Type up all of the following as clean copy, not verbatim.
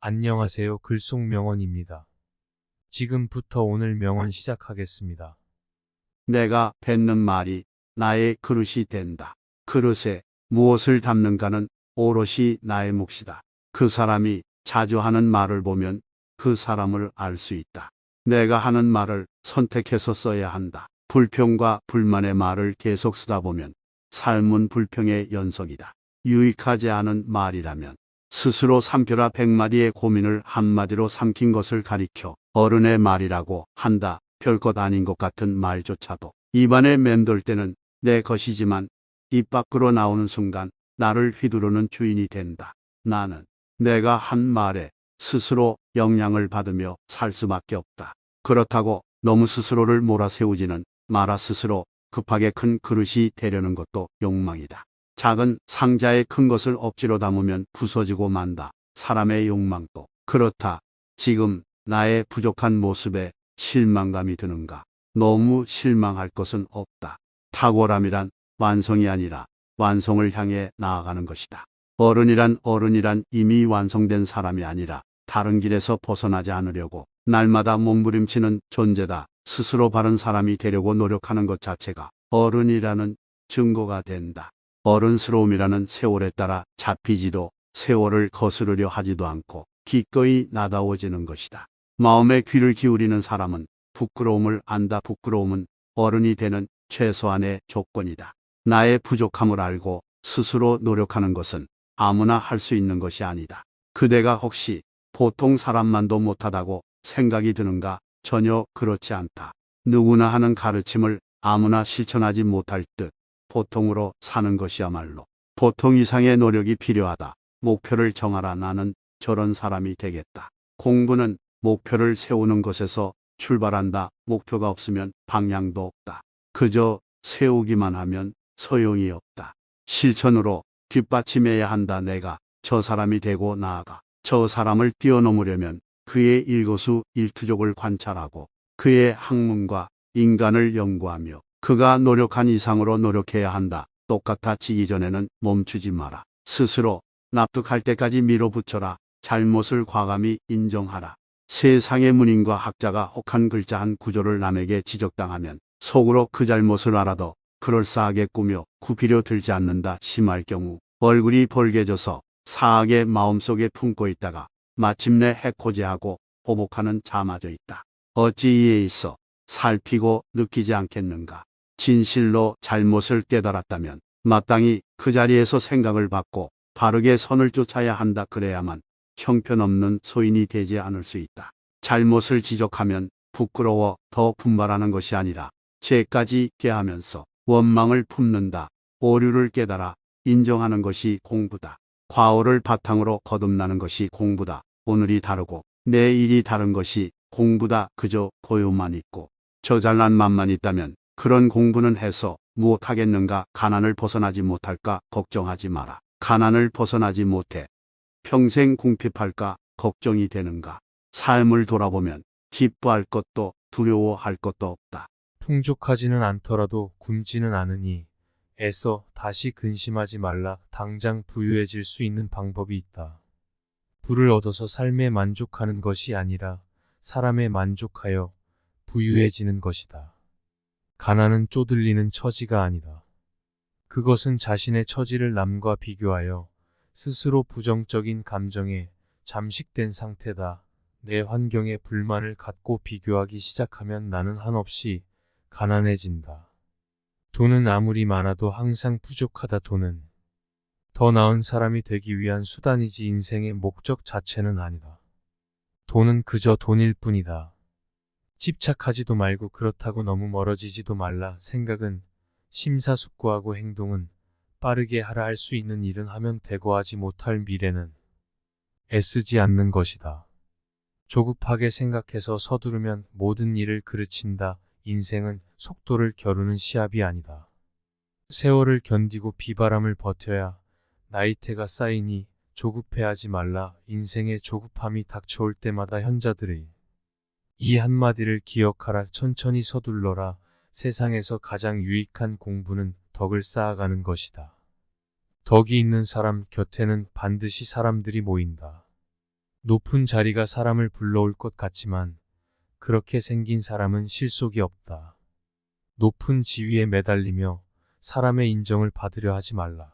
안녕하세요. 글속 명언입니다. 지금부터 오늘 명언 시작하겠습니다. 내가 뱉는 말이 나의 그릇이 된다. 그릇에 무엇을 담는가는 오롯이 나의 몫이다. 그 사람이 자주 하는 말을 보면 그 사람을 알 수 있다. 내가 하는 말을 선택해서 써야 한다. 불평과 불만의 말을 계속 쓰다 보면 삶은 불평의 연속이다. 유익하지 않은 말이라면 스스로 삼켜라 100마디의 고민을 한마디로 삼킨 것을 가리켜 어른의 말이라고 한다. 별것 아닌 것 같은 말조차도 입안에 맴돌 때는 내 것이지만 입 밖으로 나오는 순간 나를 휘두르는 주인이 된다. 나는 내가 한 말에 스스로 영향을 받으며 살 수밖에 없다. 그렇다고 너무 스스로를 몰아세우지는 마라. 스스로 급하게 큰 그릇이 되려는 것도 욕망이다. 작은 상자에 큰 것을 억지로 담으면 부서지고 만다. 사람의 욕망도 그렇다. 지금 나의 부족한 모습에 실망감이 드는가? 너무 실망할 것은 없다. 탁월함이란 완성이 아니라 완성을 향해 나아가는 것이다. 어른이란 이미 완성된 사람이 아니라 다른 길에서 벗어나지 않으려고 날마다 몸부림치는 존재다. 스스로 바른 사람이 되려고 노력하는 것 자체가 어른이라는 증거가 된다. 어른스러움이라는 세월에 따라 잡히지도 세월을 거스르려 하지도 않고 기꺼이 나다워지는 것이다. 마음의 귀를 기울이는 사람은 부끄러움을 안다. 부끄러움은 어른이 되는 최소한의 조건이다. 나의 부족함을 알고 스스로 노력하는 것은 아무나 할 수 있는 것이 아니다. 그대가 혹시 보통 사람만도 못하다고 생각이 드는가? 전혀 그렇지 않다. 누구나 하는 가르침을 아무나 실천하지 못할 듯 보통으로 사는 것이야말로 보통 이상의 노력이 필요하다. 목표를 정하라. 나는 저런 사람이 되겠다. 공부는 목표를 세우는 것에서 출발한다. 목표가 없으면 방향도 없다. 그저 세우기만 하면 소용이 없다. 실천으로 뒷받침해야 한다. 내가 저 사람이 되고 나아가 저 사람을 뛰어넘으려면 그의 일거수일투족을 관찰하고 그의 학문과 인간을 연구하며 그가 노력한 이상으로 노력해야 한다. 똑같아지기 전에는 멈추지 마라. 스스로 납득할 때까지 밀어붙여라. 잘못을 과감히 인정하라. 세상의 문인과 학자가 혹한 글자 한 구조를 남에게 지적당하면 속으로 그 잘못을 알아도 그럴싸하게 꾸며 구비려 들지 않는다. 심할 경우 얼굴이 벌개져서 사하게 마음속에 품고 있다가 마침내 해코지하고 보복하는 자마저 있다. 어찌 이에 있어 살피고 느끼지 않겠는가? 진실로 잘못을 깨달았다면 마땅히 그 자리에서 생각을 받고 바르게 선을 쫓아야 한다. 그래야만 형편없는 소인이 되지 않을 수 있다. 잘못을 지적하면 부끄러워 더 분발하는 것이 아니라 죄까지 있게 하면서 원망을 품는다. 오류를 깨달아 인정하는 것이 공부다. 과오를 바탕으로 거듭나는 것이 공부다. 오늘이 다르고 내일이 다른 것이 공부다. 그저 고요만 있고 저잘난 맘만 있다면 그런 공부는 해서 무엇하겠는가? 가난을 벗어나지 못할까? 걱정하지 마라. 가난을 벗어나지 못해 평생 궁핍할까 걱정이 되는가? 삶을 돌아보면 기뻐할 것도 두려워할 것도 없다. 풍족하지는 않더라도 굶지는 않으니 애써 다시 근심하지 말라. 당장 부유해질 수 있는 방법이 있다. 부를 얻어서 삶에 만족하는 것이 아니라 사람에 만족하여 부유해지는 것이다. 가난은 쪼들리는 처지가 아니다. 그것은 자신의 처지를 남과 비교하여 스스로 부정적인 감정에 잠식된 상태다. 내 환경에 불만을 갖고 비교하기 시작하면 나는 한없이 가난해진다. 돈은 아무리 많아도 항상 부족하다. 돈은 더 나은 사람이 되기 위한 수단이지 인생의 목적 자체는 아니다. 돈은 그저 돈일 뿐이다. 집착하지도 말고 그렇다고 너무 멀어지지도 말라. 생각은 심사숙고하고 행동은 빠르게 하라. 할 수 있는 일은 하면 되고 하지 못할 미래는 애쓰지 않는 것이다. 조급하게 생각해서 서두르면 모든 일을 그르친다. 인생은 속도를 겨루는 시합이 아니다. 세월을 견디고 비바람을 버텨야 나이테가 쌓이니 조급해하지 말라. 인생의 조급함이 닥쳐올 때마다 현자들의 이 한마디를 기억하라. 천천히 서둘러라. 세상에서 가장 유익한 공부는 덕을 쌓아가는 것이다. 덕이 있는 사람 곁에는 반드시 사람들이 모인다. 높은 자리가 사람을 불러올 것 같지만 그렇게 생긴 사람은 실속이 없다. 높은 지위에 매달리며 사람의 인정을 받으려 하지 말라.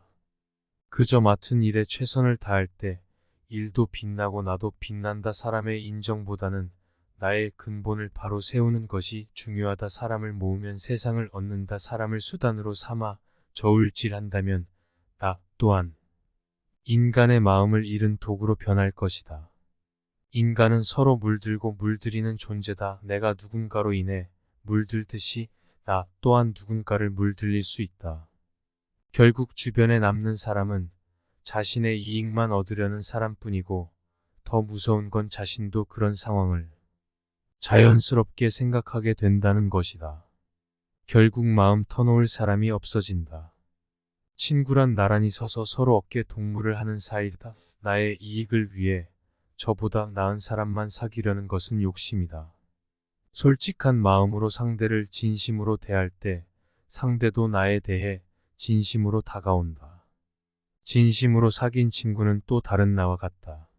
그저 맡은 일에 최선을 다할 때 일도 빛나고 나도 빛난다. 사람의 인정보다는 나의 근본을 바로 세우는 것이 중요하다. 사람을 모으면 세상을 얻는다. 사람을 수단으로 삼아 저울질한다면 나 또한 인간의 마음을 잃은 도구로 변할 것이다. 인간은 서로 물들고 물들이는 존재다. 내가 누군가로 인해 물들듯이 나 또한 누군가를 물들일 수 있다. 결국 주변에 남는 사람은 자신의 이익만 얻으려는 사람뿐이고 더 무서운 건 자신도 그런 상황을 자연스럽게 생각하게 된다는 것이다. 결국 마음 터놓을 사람이 없어진다. 친구란 나란히 서서 서로 어깨 동무를 하는 사이다. 나의 이익을 위해 저보다 나은 사람만 사귀려는 것은 욕심이다. 솔직한 마음으로 상대를 진심으로 대할 때 상대도 나에 대해 진심으로 다가온다. 진심으로 사귄 친구는 또 다른 나와 같다.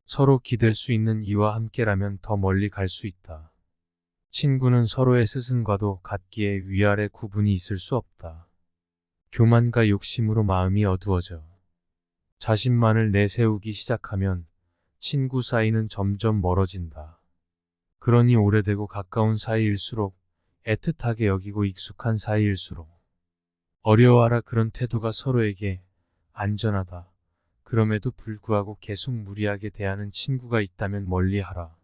서로 기댈 수 있는 이와 함께라면 더 멀리 갈 수 있다. 친구는 서로의 스승과도 같기에 위아래 구분이 있을 수 없다. 교만과 욕심으로 마음이 어두워져 자신만을 내세우기 시작하면 친구 사이는 점점 멀어진다. 그러니 오래되고 가까운 사이일수록 애틋하게 여기고 익숙한 사이일수록 어려워하라. 그런 태도가 서로에게 안전하다. 그럼에도 불구하고 계속 무리하게 대하는 친구가 있다면 멀리하라.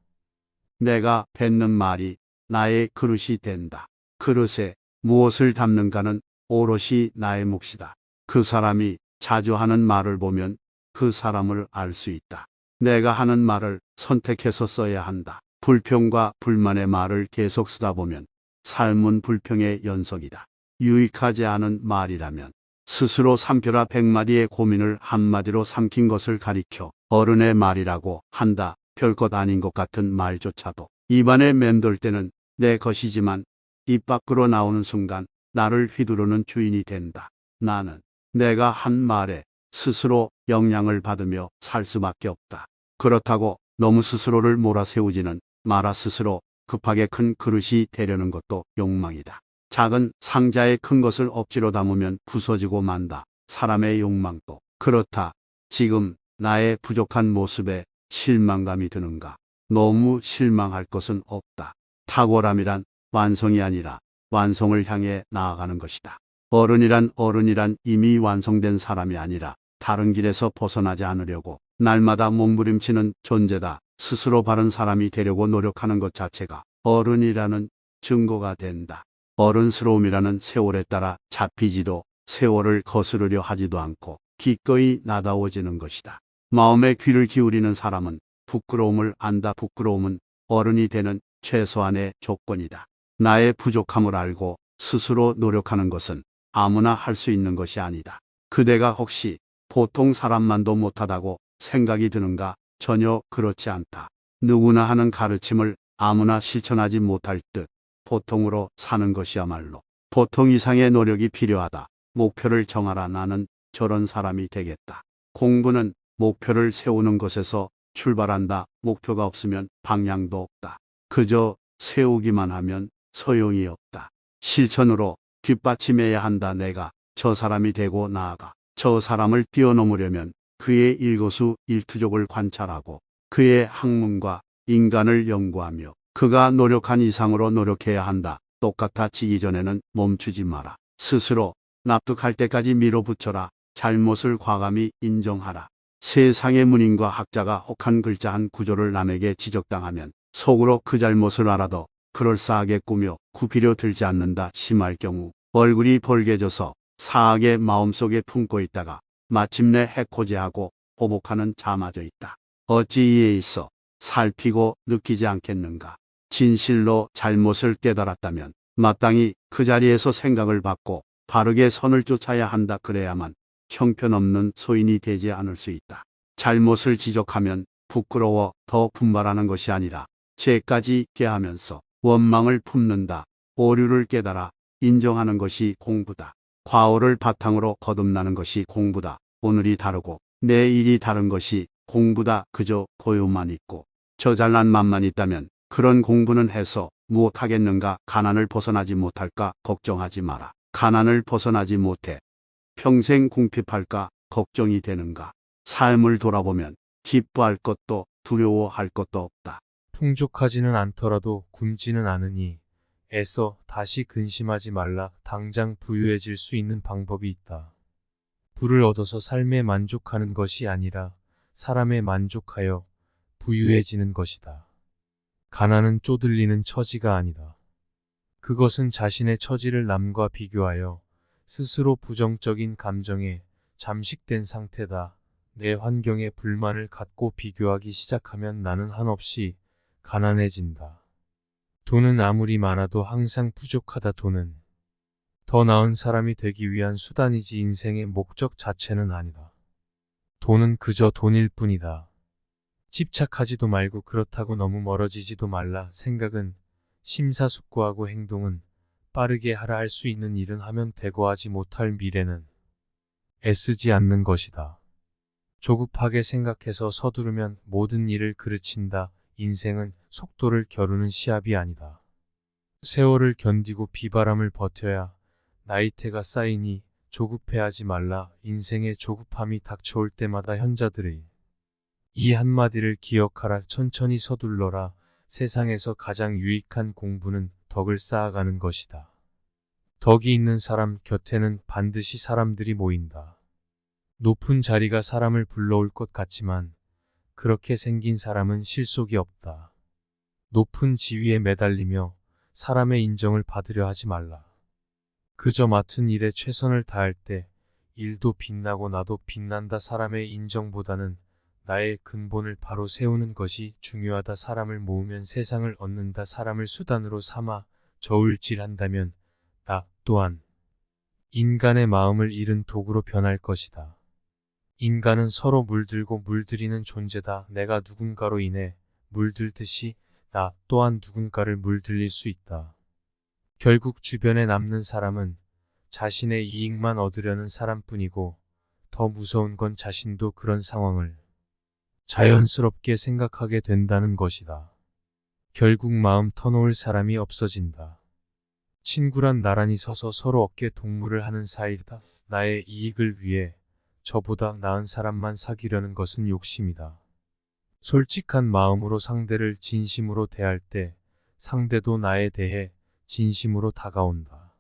내가 뱉는 말이 나의 그릇이 된다. 그릇에 무엇을 담는가는 오롯이 나의 몫이다. 그 사람이 자주 하는 말을 보면 그 사람을 알 수 있다. 내가 하는 말을 선택해서 써야 한다. 불평과 불만의 말을 계속 쓰다 보면 삶은 불평의 연속이다. 유익하지 않은 말이라면 스스로 삼켜라. 100마디의 고민을 한마디로 삼킨 것을 가리켜 어른의 말이라고 한다. 별것 아닌 것 같은 말조차도 입안에 맴돌 때는 내 것이지만 입 밖으로 나오는 순간 나를 휘두르는 주인이 된다. 나는 내가 한 말에 스스로 영향을 받으며 살 수밖에 없다. 그렇다고 너무 스스로를 몰아세우지는 마라. 스스로 급하게 큰 그릇이 되려는 것도 욕망이다. 작은 상자에 큰 것을 억지로 담으면 부서지고 만다. 사람의 욕망도 그렇다. 지금 나의 부족한 모습에 실망감이 드는가? 너무 실망할 것은 없다. 탁월함이란 완성이 아니라 완성을 향해 나아가는 것이다. 어른이란 이미 완성된 사람이 아니라 다른 길에서 벗어나지 않으려고 날마다 몸부림치는 존재다. 스스로 바른 사람이 되려고 노력하는 것 자체가 어른이라는 증거가 된다. 어른스러움이라는 세월에 따라 잡히지도 세월을 거스르려 하지도 않고 기꺼이 나다워지는 것이다. 마음의 귀를 기울이는 사람은 부끄러움을 안다. 부끄러움은 어른이 되는 최소한의 조건이다. 나의 부족함을 알고 스스로 노력하는 것은 아무나 할 수 있는 것이 아니다. 그대가 혹시 보통 사람만도 못하다고 생각이 드는가? 전혀 그렇지 않다. 누구나 하는 가르침을 아무나 실천하지 못할 듯 보통으로 사는 것이야말로 보통 이상의 노력이 필요하다. 목표를 정하라. 나는 저런 사람이 되겠다. 공부는 목표를 세우는 것에서 출발한다. 목표가 없으면 방향도 없다. 그저 세우기만 하면 소용이 없다. 실천으로 뒷받침해야 한다. 내가 저 사람이 되고 나아가 저 사람을 뛰어넘으려면 그의 일거수일투족을 관찰하고 그의 학문과 인간을 연구하며 그가 노력한 이상으로 노력해야 한다. 똑같아지기 전에는 멈추지 마라. 스스로 납득할 때까지 밀어붙여라. 잘못을 과감히 인정하라. 세상의 문인과 학자가 혹한 글자 한 구조를 남에게 지적당하면 속으로 그 잘못을 알아도 그럴싸하게 꾸며 굽히려 들지 않는다. 심할 경우 얼굴이 벌개져서 사하게 마음속에 품고 있다가 마침내 해코지하고 보복하는 자마저 있다. 어찌 이에 있어 살피고 느끼지 않겠는가? 진실로 잘못을 깨달았다면 마땅히 그 자리에서 생각을 받고 바르게 선을 쫓아야 한다. 그래야만 형편없는 소인이 되지 않을 수 있다. 잘못을 지적하면 부끄러워 더 분발하는 것이 아니라 죄까지 깨하면서 원망을 품는다. 오류를 깨달아 인정하는 것이 공부다. 과오를 바탕으로 거듭나는 것이 공부다. 오늘이 다르고 내일이 다른 것이 공부다 그저 고요만 있고 저 잘난 맘만 있다면 그런 공부는 해서 무엇하겠는가. 가난을 벗어나지 못할까 걱정하지 마라. 가난을 벗어나지 못해 평생 궁핍할까 걱정이 되는가. 삶을 돌아보면 기뻐할 것도 두려워할 것도 없다. 풍족하지는 않더라도 굶지는 않으니 애써 다시 근심하지 말라. 당장 부유해질 수 있는 방법이 있다. 부를 얻어서 삶에 만족하는 것이 아니라 사람에 만족하여 부유해지는 것이다. 가난은 쪼들리는 처지가 아니다. 그것은 자신의 처지를 남과 비교하여 스스로 부정적인 감정에 잠식된 상태다. 내 환경에 불만을 갖고 비교하기 시작하면 나는 한없이 가난해진다. 돈은 아무리 많아도 항상 부족하다. 돈은 더 나은 사람이 되기 위한 수단이지 인생의 목적 자체는 아니다. 돈은 그저 돈일 뿐이다. 집착하지도 말고 그렇다고 너무 멀어지지도 말라. 생각은 심사숙고하고 행동은 빠르게 하라. 할 수 있는 일은 하면 되고 하지 못할 미래는 애쓰지 않는 것이다. 조급하게 생각해서 서두르면 모든 일을 그르친다. 인생은 속도를 겨루는 시합이 아니다. 세월을 견디고 비바람을 버텨야 나이테가 쌓이니 조급해하지 말라. 인생의 조급함이 닥쳐올 때마다 현자들의 이 한마디를 기억하라. 천천히 서둘러라. 세상에서 가장 유익한 공부는 덕을 쌓아가는 것이다. 덕이 있는 사람 곁에는 반드시 사람들이 모인다. 높은 자리가 사람을 불러올 것 같지만 그렇게 생긴 사람은 실속이 없다. 높은 지위에 매달리며 사람의 인정을 받으려 하지 말라. 그저 맡은 일에 최선을 다할 때 일도 빛나고 나도 빛난다. 사람의 인정보다는 나의 근본을 바로 세우는 것이 중요하다. 사람을 모으면 세상을 얻는다. 사람을 수단으로 삼아 저울질한다면 나 또한 인간의 마음을 잃은 도구로 변할 것이다. 인간은 서로 물들고 물들이는 존재다. 내가 누군가로 인해 물들듯이 나 또한 누군가를 물들일 수 있다. 결국 주변에 남는 사람은 자신의 이익만 얻으려는 사람뿐이고 더 무서운 건 자신도 그런 상황을 자연스럽게 생각하게 된다는 것이다. 결국 마음 터놓을 사람이 없어진다. 친구란 나란히 서서 서로 어깨 동무를 하는 사이다. 나의 이익을 위해 저보다 나은 사람만 사귀려는 것은 욕심이다. 솔직한 마음으로 상대를 진심으로 대할 때 상대도 나에 대해 진심으로 다가온다.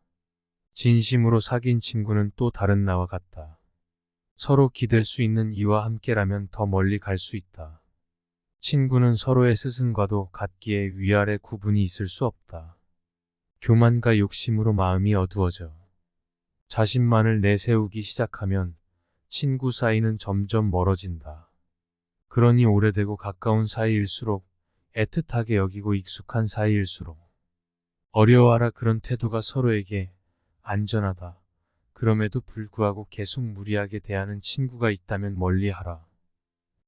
진심으로 사귄 친구는 또 다른 나와 같다. 서로 기댈 수 있는 이와 함께라면 더 멀리 갈 수 있다. 친구는 서로의 스승과도 같기에 위아래 구분이 있을 수 없다. 교만과 욕심으로 마음이 어두워져 자신만을 내세우기 시작하면 친구 사이는 점점 멀어진다. 그러니 오래되고 가까운 사이일수록 애틋하게 여기고 익숙한 사이일수록 어려워하라. 그런 태도가 서로에게 안전하다. 그럼에도 불구하고 계속 무리하게 대하는 친구가 있다면 멀리하라.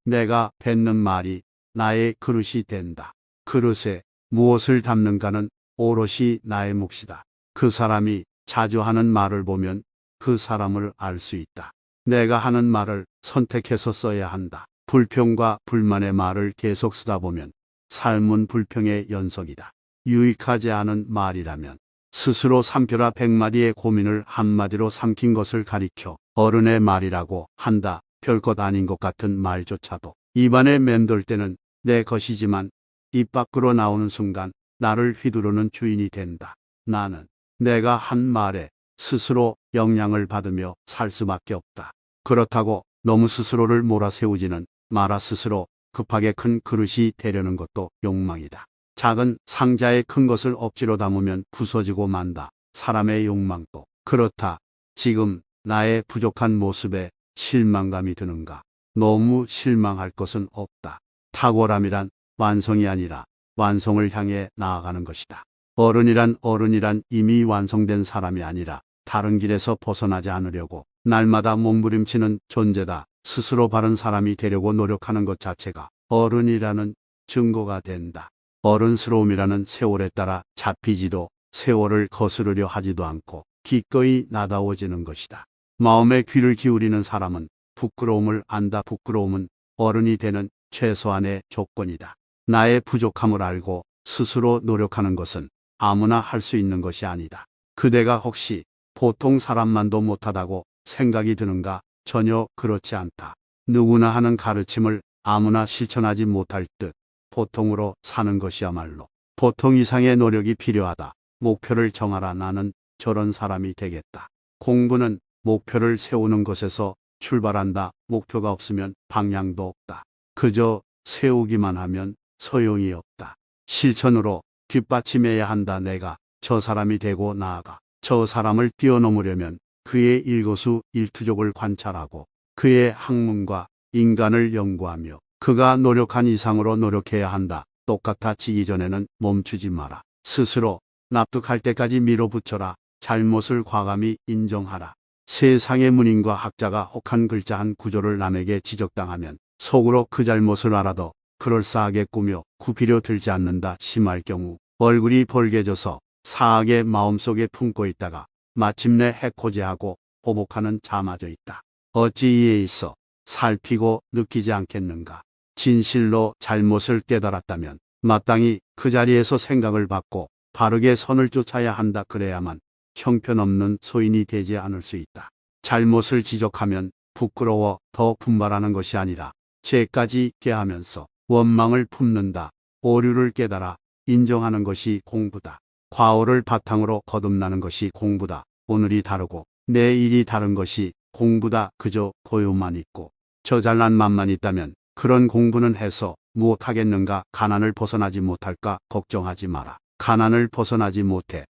내가 뱉는 말이 나의 그릇이 된다. 그릇에 무엇을 담는가는 오롯이 나의 몫이다. 그 사람이 자주 하는 말을 보면 그 사람을 알 수 있다. 내가 하는 말을 선택해서 써야 한다. 불평과 불만의 말을 계속 쓰다 보면 삶은 불평의 연속이다. 유익하지 않은 말이라면 스스로 삼켜라. 100마디의 고민을 한마디로 삼킨 것을 가리켜 어른의 말이라고 한다. 별것 아닌 것 같은 말조차도 입안에 맴돌 때는 내 것이지만 입 밖으로 나오는 순간 나를 휘두르는 주인이 된다. 나는 내가 한 말에 스스로 영향을 받으며 살 수밖에 없다. 그렇다고 너무 스스로를 몰아세우지는 마라. 스스로 급하게 큰 그릇이 되려는 것도 욕망이다. 작은 상자에 큰 것을 억지로 담으면 부서지고 만다. 사람의 욕망도 그렇다. 지금 나의 부족한 모습에 실망감이 드는가? 너무 실망할 것은 없다. 탁월함이란 완성이 아니라 완성을 향해 나아가는 것이다. 어른이란 이미 완성된 사람이 아니라 다른 길에서 벗어나지 않으려고 날마다 몸부림치는 존재다. 스스로 바른 사람이 되려고 노력하는 것 자체가 어른이라는 증거가 된다. 어른스러움이라는 세월에 따라 잡히지도 세월을 거스르려 하지도 않고 기꺼이 나다워지는 것이다. 마음의 귀를 기울이는 사람은 부끄러움을 안다. 부끄러움은 어른이 되는 최소한의 조건이다. 나의 부족함을 알고 스스로 노력하는 것은 아무나 할 수 있는 것이 아니다. 그대가 혹시 보통 사람만도 못하다고 생각이 드는가? 전혀 그렇지 않다. 누구나 하는 가르침을 아무나 실천하지 못할 듯 보통으로 사는 것이야말로 보통 이상의 노력이 필요하다. 목표를 정하라. 나는 저런 사람이 되겠다. 공부는 목표를 세우는 것에서 출발한다. 목표가 없으면 방향도 없다. 그저 세우기만 하면 소용이 없다. 실천으로 뒷받침해야 한다. 내가 저 사람이 되고 나아가 저 사람을 뛰어넘으려면 그의 일거수일투족을 관찰하고 그의 학문과 인간을 연구하며 그가 노력한 이상으로 노력해야 한다. 똑같아지기 전에는 멈추지 마라. 스스로 납득할 때까지 밀어붙여라. 잘못을 과감히 인정하라. 세상의 문인과 학자가 혹한 글자 한 구조를 남에게 지적당하면 속으로 그 잘못을 알아도 그럴싸하게 꾸며 구피려 들지 않는다. 심할 경우 얼굴이 벌개져서 사악의 마음속에 품고 있다가 마침내 해코지하고 보복하는 자마저 있다. 어찌 이에 있어 살피고 느끼지 않겠는가? 진실로 잘못을 깨달았다면 마땅히 그 자리에서 생각을 받고 바르게 선을 쫓아야 한다. 그래야만 형편없는 소인이 되지 않을 수 있다. 잘못을 지적하면 부끄러워 더 분발하는 것이 아니라 죄까지 있게 하면서 원망을 품는다. 오류를 깨달아 인정하는 것이 공부다. 과오를 바탕으로 거듭나는 것이 공부다. 오늘이 다르고 내일이 다른 것이 공부다. 그저 고요만 있고 저잘난 맘만 있다면 그런 공부는 해서 무엇하겠는가? 가난을 벗어나지 못할까? 걱정하지 마라. 가난을 벗어나지 못해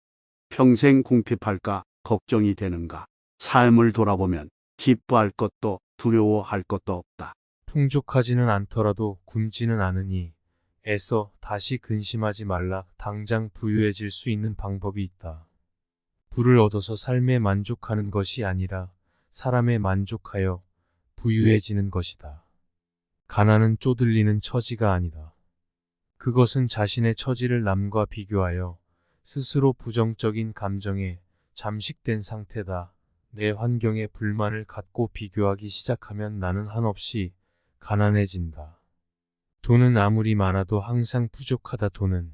평생 궁핍할까? 걱정이 되는가? 삶을 돌아보면 기뻐할 것도 두려워할 것도 없다. 풍족하지는 않더라도 굶지는 않으니 애써 다시 근심하지 말라. 당장 부유해질 수 있는 방법이 있다. 부를 얻어서 삶에 만족하는 것이 아니라 사람에 만족하여 부유해지는 것이다. 가난은 쪼들리는 처지가 아니다. 그것은 자신의 처지를 남과 비교하여 스스로 부정적인 감정에 잠식된 상태다. 내 환경에 불만을 갖고 비교하기 시작하면 나는 한없이 가난해진다. 돈은 아무리 많아도 항상 부족하다. 돈은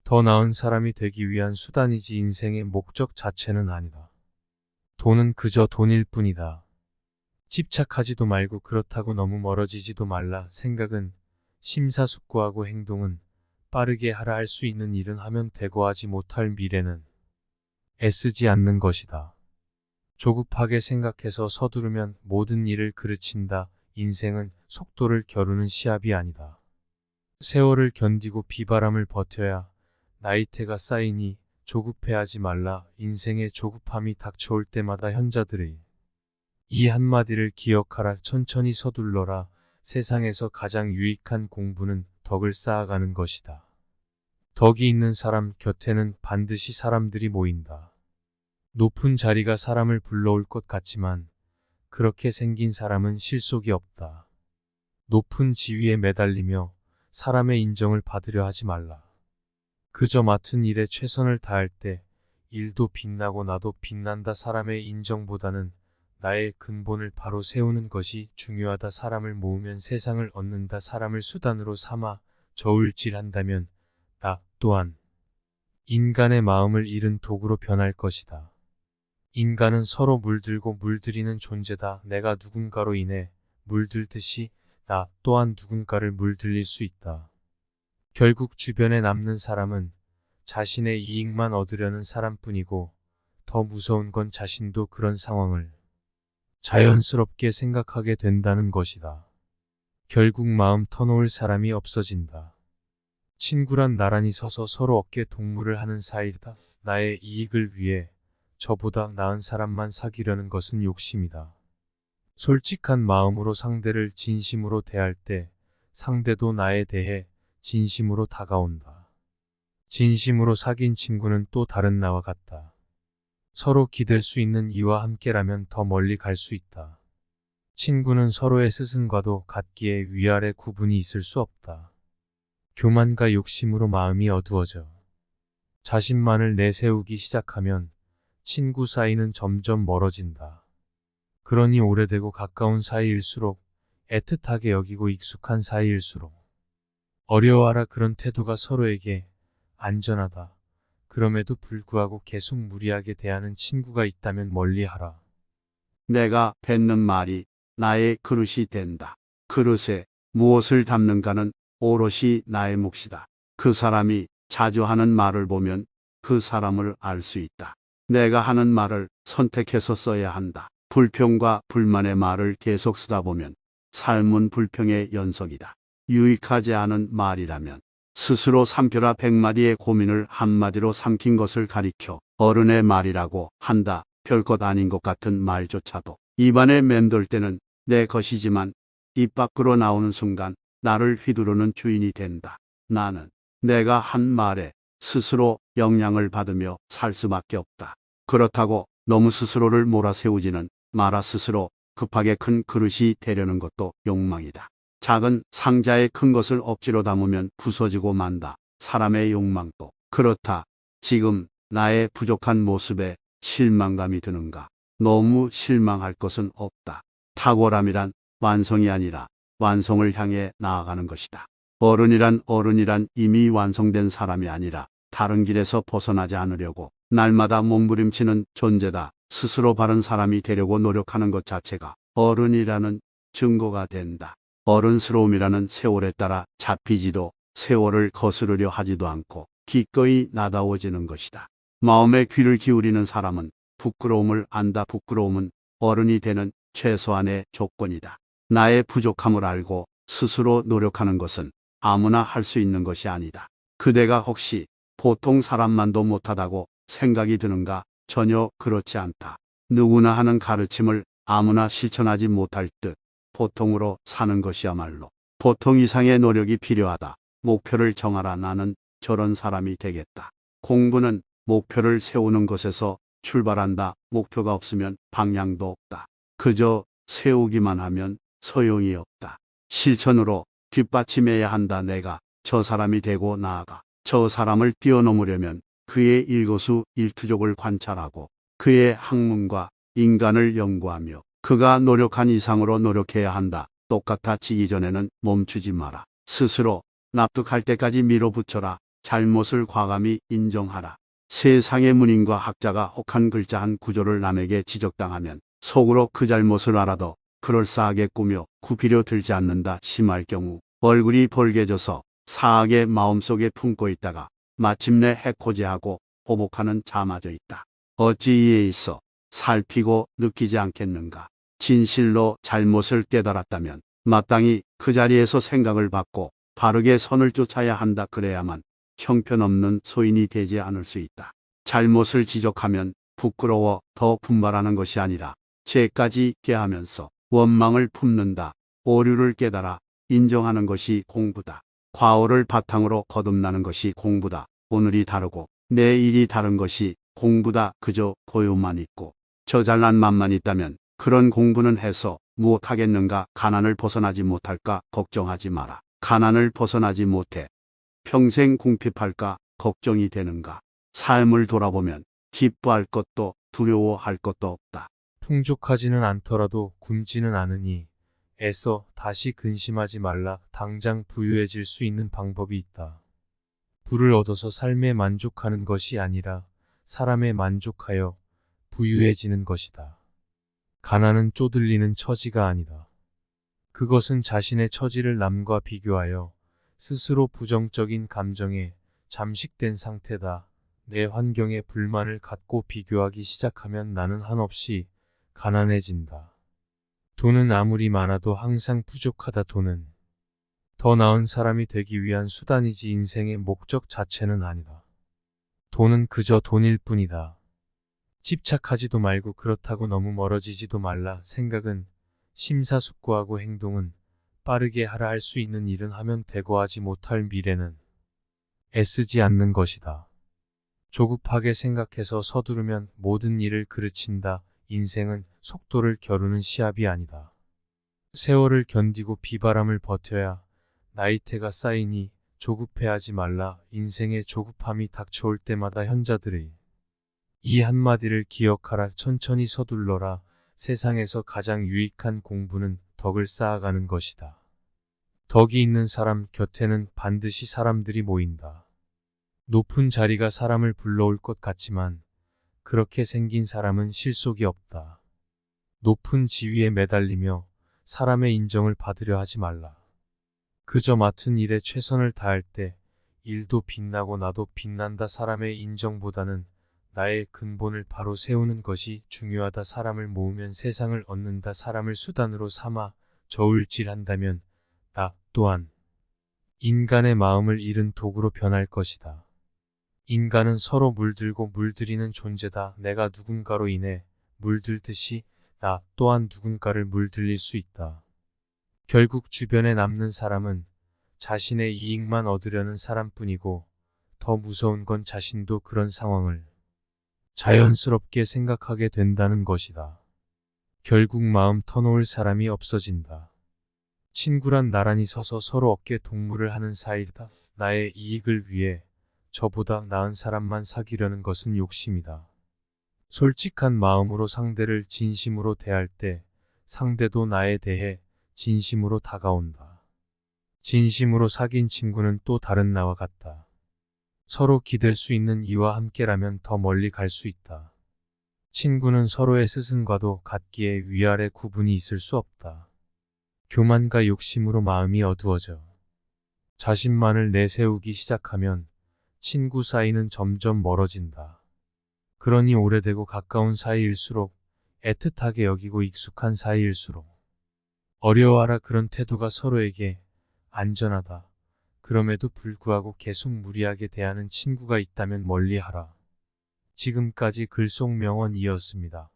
더 나은 사람이 되기 위한 수단이지 인생의 목적 자체는 아니다. 돈은 그저 돈일 뿐이다. 집착하지도 말고 그렇다고 너무 멀어지지도 말라. 생각은 심사숙고하고 행동은 빠르게 하라. 할 수 있는 일은 하면 되고 하지 못할 미래는 애쓰지 않는 것이다. 조급하게 생각해서 서두르면 모든 일을 그르친다. 인생은 속도를 겨루는 시합이 아니다. 세월을 견디고 비바람을 버텨야 나이테가 쌓이니 조급해하지 말라. 인생의 조급함이 닥쳐올 때마다 현자들의 이 한마디를 기억하라. 천천히 서둘러라. 세상에서 가장 유익한 공부는 덕을 쌓아가는 것이다. 덕이 있는 사람 곁에는 반드시 사람들이 모인다. 높은 자리가 사람을 불러올 것 같지만 그렇게 생긴 사람은 실속이 없다. 높은 지위에 매달리며 사람의 인정을 받으려 하지 말라. 그저 맡은 일에 최선을 다할 때 일도 빛나고 나도 빛난다. 사람의 인정보다는 나의 근본을 바로 세우는 것이 중요하다. 사람을 모으면 세상을 얻는다. 사람을 수단으로 삼아 저울질한다면 나 또한 인간의 마음을 잃은 도구로 변할 것이다. 인간은 서로 물들고 물들이는 존재다. 내가 누군가로 인해 물들듯이 나 또한 누군가를 물들일 수 있다. 결국 주변에 남는 사람은 자신의 이익만 얻으려는 사람뿐이고 더 무서운 건 자신도 그런 상황을 자연스럽게 생각하게 된다는 것이다. 결국 마음 터놓을 사람이 없어진다. 친구란 나란히 서서 서로 어깨 동무를 하는 사이다. 나의 이익을 위해 저보다 나은 사람만 사귀려는 것은 욕심이다. 솔직한 마음으로 상대를 진심으로 대할 때 상대도 나에 대해 진심으로 다가온다. 진심으로 사귄 친구는 또 다른 나와 같다. 서로 기댈 수 있는 이와 함께라면 더 멀리 갈 수 있다. 친구는 서로의 스승과도 같기에 위아래 구분이 있을 수 없다. 교만과 욕심으로 마음이 어두워져 자신만을 내세우기 시작하면 친구 사이는 점점 멀어진다. 그러니 오래되고 가까운 사이일수록 애틋하게 여기고 익숙한 사이일수록 어려워하라 그런 태도가 서로에게 안전하다. 그럼에도 불구하고 계속 무리하게 대하는 친구가 있다면 멀리하라. 내가 뱉는 말이 나의 그릇이 된다. 그릇에 무엇을 담는가는 오롯이 나의 몫이다. 그 사람이 자주 하는 말을 보면 그 사람을 알 수 있다. 내가 하는 말을 선택해서 써야 한다. 불평과 불만의 말을 계속 쓰다 보면 삶은 불평의 연속이다. 유익하지 않은 말이라면 스스로 삼켜라 100마디의 고민을 한마디로 삼킨 것을 가리켜 어른의 말이라고 한다. 별것 아닌 것 같은 말조차도 입안에 맴돌 때는 내 것이지만 입 밖으로 나오는 순간 나를 휘두르는 주인이 된다. 나는 내가 한 말에 스스로 영향을 받으며 살 수밖에 없다. 그렇다고 너무 스스로를 몰아세우지는 마라. 스스로 급하게 큰 그릇이 되려는 것도 욕망이다. 작은 상자에 큰 것을 억지로 담으면 부서지고 만다. 사람의 욕망도 그렇다. 지금 나의 부족한 모습에 실망감이 드는가? 너무 실망할 것은 없다. 탁월함이란 완성이 아니라 완성을 향해 나아가는 것이다. 어른이란 이미 완성된 사람이 아니라 다른 길에서 벗어나지 않으려고 날마다 몸부림치는 존재다. 스스로 바른 사람이 되려고 노력하는 것 자체가 어른이라는 증거가 된다. 어른스러움이라는 세월에 따라 잡히지도 세월을 거스르려 하지도 않고 기꺼이 나다워지는 것이다. 마음의 귀를 기울이는 사람은 부끄러움을 안다. 부끄러움은 어른이 되는 최소한의 조건이다. 나의 부족함을 알고 스스로 노력하는 것은 아무나 할 수 있는 것이 아니다. 그대가 혹시 보통 사람만도 못하다고 생각이 드는가? 전혀 그렇지 않다. 누구나 하는 가르침을 아무나 실천하지 못할 듯 보통으로 사는 것이야말로 보통 이상의 노력이 필요하다. 목표를 정하라. 나는 저런 사람이 되겠다. 공부는 목표를 세우는 것에서 출발한다. 목표가 없으면 방향도 없다. 그저 세우기만 하면 소용이 없다. 실천으로 뒷받침해야 한다. 내가 저 사람이 되고 나아가 저 사람을 뛰어넘으려면 그의 일거수일투족을 관찰하고 그의 학문과 인간을 연구하며 그가 노력한 이상으로 노력해야 한다. 똑같아지기 전에는 멈추지 마라. 스스로 납득할 때까지 밀어붙여라. 잘못을 과감히 인정하라. 세상의 문인과 학자가 혹한 글자 한 구조를 남에게 지적당하면 속으로 그 잘못을 알아도 그럴싸하게 꾸며 구피려 들지 않는다. 심할 경우 얼굴이 벌개져서 사악의 마음속에 품고 있다가 마침내 해코지하고 보복하는 자마저 있다. 어찌 이에 있어 살피고 느끼지 않겠는가? 진실로 잘못을 깨달았다면 마땅히 그 자리에서 생각을 받고 바르게 선을 쫓아야 한다. 그래야만 형편없는 소인이 되지 않을 수 있다. 잘못을 지적하면 부끄러워 더 분발하는 것이 아니라 죄까지 있게 하면서 원망을 품는다. 오류를 깨달아 인정하는 것이 공부다. 과오를 바탕으로 거듭나는 것이 공부다. 오늘이 다르고 내일이 다른 것이 공부다. 그저 고요만 있고 저 잘난 맘만 있다면 그런 공부는 해서 무엇하겠는가? 가난을 벗어나지 못할까? 걱정하지 마라. 가난을 벗어나지 못해 평생 궁핍할까? 걱정이 되는가? 삶을 돌아보면 기뻐할 것도 두려워할 것도 없다. 풍족하지는 않더라도 굶지는 않으니 애써 다시 근심하지 말라. 당장 부유해질 수 있는 방법이 있다. 부를 얻어서 삶에 만족하는 것이 아니라 사람에 만족하여 부유해지는 것이다. 가난은 쪼들리는 처지가 아니다. 그것은 자신의 처지를 남과 비교하여 스스로 부정적인 감정에 잠식된 상태다. 내 환경에 불만을 갖고 비교하기 시작하면 나는 한없이 가난해진다. 돈은 아무리 많아도 항상 부족하다. 돈은 더 나은 사람이 되기 위한 수단이지 인생의 목적 자체는 아니다. 돈은 그저 돈일 뿐이다. 집착하지도 말고 그렇다고 너무 멀어지지도 말라. 생각은 심사숙고하고 행동은 빠르게 하라. 할 수 있는 일은 하면 되고 하지 못할 미래는 애쓰지 않는 것이다. 조급하게 생각해서 서두르면 모든 일을 그르친다. 인생은 속도를 겨루는 시합이 아니다. 세월을 견디고 비바람을 버텨야 나이테가 쌓이니 조급해하지 말라. 인생의 조급함이 닥쳐올 때마다 현자들의 이 한마디를 기억하라. 천천히 서둘러라. 세상에서 가장 유익한 공부는 덕을 쌓아가는 것이다. 덕이 있는 사람 곁에는 반드시 사람들이 모인다. 높은 자리가 사람을 불러올 것 같지만 그렇게 생긴 사람은 실속이 없다. 높은 지위에 매달리며 사람의 인정을 받으려 하지 말라. 그저 맡은 일에 최선을 다할 때 일도 빛나고 나도 빛난다. 사람의 인정보다는 나의 근본을 바로 세우는 것이 중요하다. 사람을 모으면 세상을 얻는다. 사람을 수단으로 삼아 저울질한다면 나 또한 인간의 마음을 잃은 도구로 변할 것이다. 인간은 서로 물들고 물들이는 존재다. 내가 누군가로 인해 물들듯이 나 또한 누군가를 물들일 수 있다. 결국 주변에 남는 사람은 자신의 이익만 얻으려는 사람뿐이고 더 무서운 건 자신도 그런 상황을 자연스럽게 생각하게 된다는 것이다. 결국 마음 터놓을 사람이 없어진다. 친구란 나란히 서서 서로 어깨 동무를 하는 사이다. 나의 이익을 위해 저보다 나은 사람만 사귀려는 것은 욕심이다. 솔직한 마음으로 상대를 진심으로 대할 때 상대도 나에 대해 진심으로 다가온다. 진심으로 사귄 친구는 또 다른 나와 같다. 서로 기댈 수 있는 이와 함께라면 더 멀리 갈 수 있다. 친구는 서로의 스승과도 같기에 위아래 구분이 있을 수 없다. 교만과 욕심으로 마음이 어두워져 자신만을 내세우기 시작하면 친구 사이는 점점 멀어진다. 그러니 오래되고 가까운 사이일수록 애틋하게 여기고 익숙한 사이일수록 어려워하라. 그런 태도가 서로에게 안전하다. 그럼에도 불구하고 계속 무리하게 대하는 친구가 있다면 멀리하라. 지금까지 글속명언이었습니다.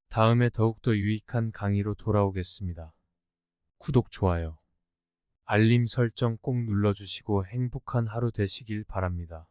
다음에 더욱더 유익한 강의로 돌아오겠습니다. 구독, 좋아요, 알림 설정 꼭 눌러주시고 행복한 하루 되시길 바랍니다.